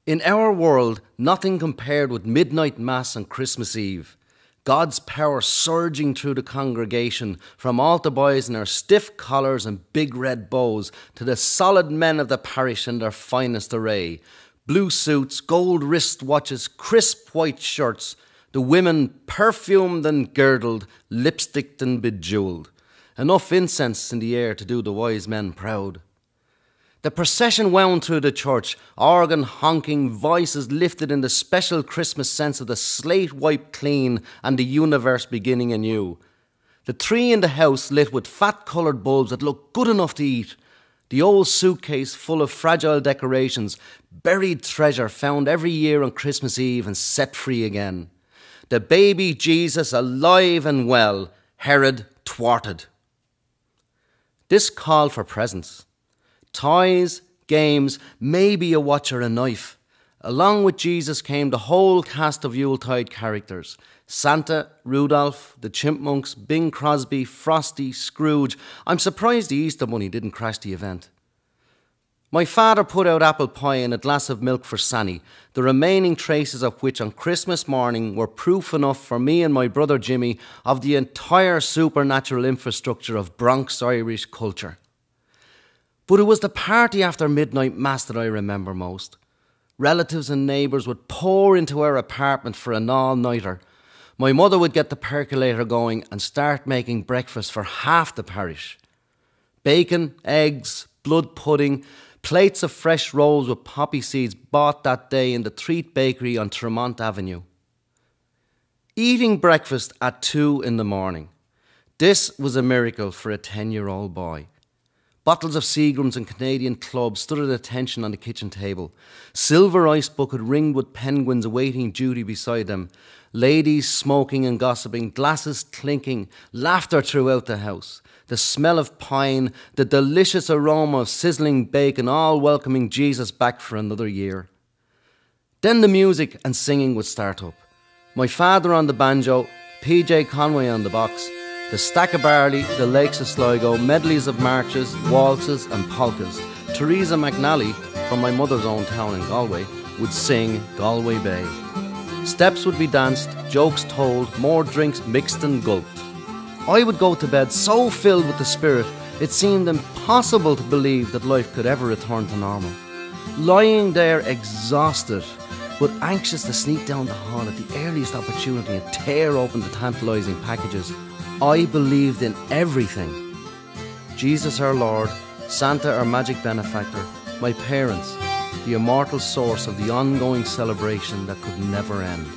In our world, nothing compared with midnight mass on Christmas Eve. God's power surging through the congregation, from altar boys in their stiff collars and big red bows to the solid men of the parish in their finest array. Blue suits, gold wrist watches, crisp white shirts. The women perfumed and girdled, lipsticked and bejewelled. Enough incense in the air to do the wise men proud. The procession wound through the church, organ honking, voices lifted in the special Christmas sense of the slate wiped clean and the universe beginning anew. The tree in the house lit with fat-coloured bulbs that looked good enough to eat. The old suitcase full of fragile decorations, buried treasure found every year on Christmas Eve and set free again. The baby Jesus alive and well, Herod thwarted. This called for presents. Toys, games, maybe a watch or a knife. Along with Jesus came the whole cast of Yuletide characters. Santa, Rudolph, the Chipmunks, Bing Crosby, Frosty, Scrooge. I'm surprised the Easter Bunny didn't crash the event. My father put out apple pie and a glass of milk for Sanny, the remaining traces of which on Christmas morning were proof enough for me and my brother Jimmy of the entire supernatural infrastructure of Bronx Irish culture. But it was the party after midnight mass that I remember most. Relatives and neighbours would pour into our apartment for an all-nighter. My mother would get the percolator going and start making breakfast for half the parish. Bacon, eggs, blood pudding, plates of fresh rolls with poppy seeds bought that day in the Treat Bakery on Tremont Avenue. Eating breakfast at 2 in the morning. This was a miracle for a 10-year-old boy. Bottles of Seagrams and Canadian Club stood at attention on the kitchen table. Silver ice bucket ringed with penguins awaiting duty beside them. Ladies smoking and gossiping, glasses clinking, laughter throughout the house. The smell of pine, the delicious aroma of sizzling bacon, all welcoming Jesus back for another year. Then the music and singing would start up. My father on the banjo, PJ Conway on the box, the stack of Barley, the lakes of Sligo, medleys of marches, waltzes and polkas. Teresa McNally, from my mother's own town in Galway, would sing Galway Bay. Steps would be danced, jokes told, more drinks mixed and gulped. I would go to bed so filled with the spirit, it seemed impossible to believe that life could ever return to normal. Lying there exhausted, but anxious to sneak down the hall at the earliest opportunity and tear open the tantalising packages, I believed in everything. Jesus our Lord, Santa our magic benefactor, my parents, the immortal source of the ongoing celebration that could never end.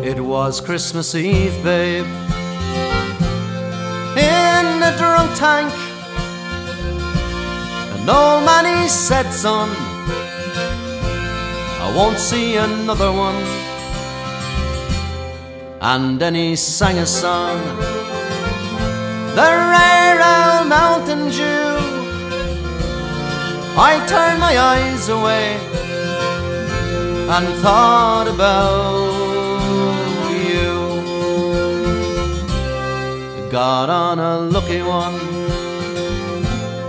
It was Christmas Eve, babe, in the drunk tank. An old man, he said, son, I won't see another one. And then he sang a song, the rare old Mountain Dew. I turned my eyes away and thought about you. Got on a lucky one,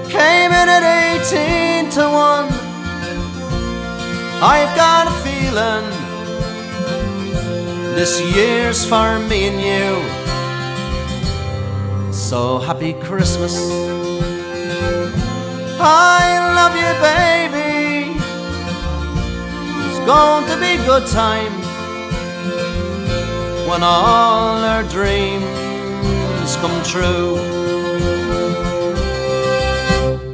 came in at 18 to 1. I've got a feeling this year's for me and you. So happy Christmas, I love you, baby. It's going to be good times when all our dreams come true.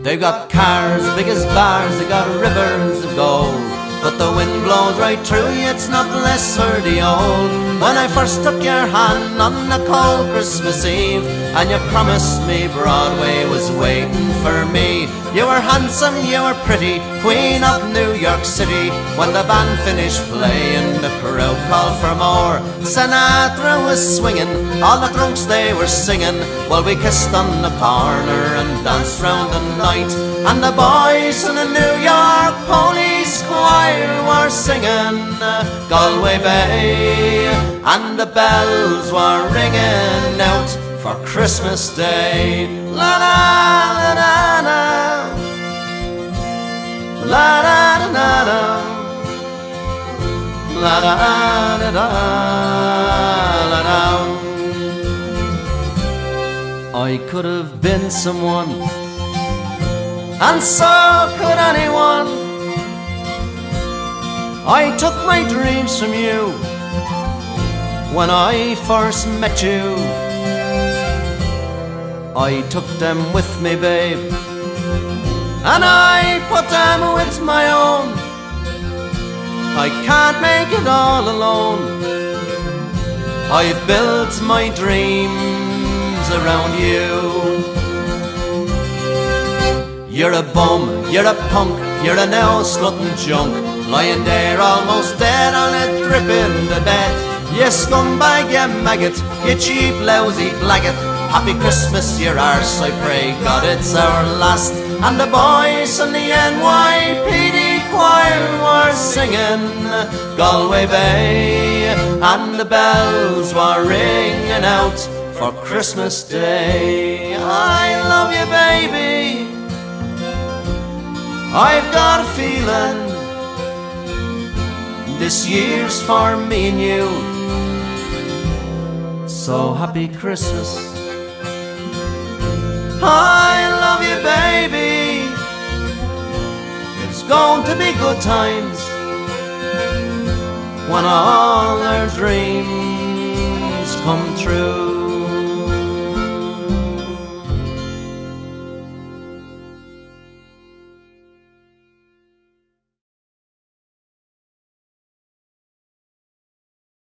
They've got cars big as bars, they got rivers of gold, but the wind blows right through you, it's not less for the old. When I first took your hand on a cold Christmas Eve, and you promised me Broadway was waiting for me. You were handsome, you were pretty, queen of New York City. When the band finished playing, the crowd called for more. Sinatra was swinging, all the drunks they were singing, while we kissed on the corner and danced round the night. And the boys in the New York Police Choir were singing Galway Bay, and the bells were ringing out for Christmas Day. La la la la la, la la la la, la la la la la la. I could have been someone, and so could anyone. I took my dreams from you when I first met you. I took them with me, babe, and I put them with my own. I can't make it all alone. I've built my dreams around you. You're a bum, you're a punk, you're a nail-slutting junk, lying there almost dead on a drip in the bed. You scumbag, you maggot, you cheap, lousy blackguard. Happy Christmas, your arse, I pray God it's our last. And the boys from the NYPD choir were singing Galway Bay, and the bells were ringing out for Christmas Day. I love you, baby, I've got a feeling this year's for me and you. So happy Christmas, I love you, baby. There's going to be good times when all our dreams come true.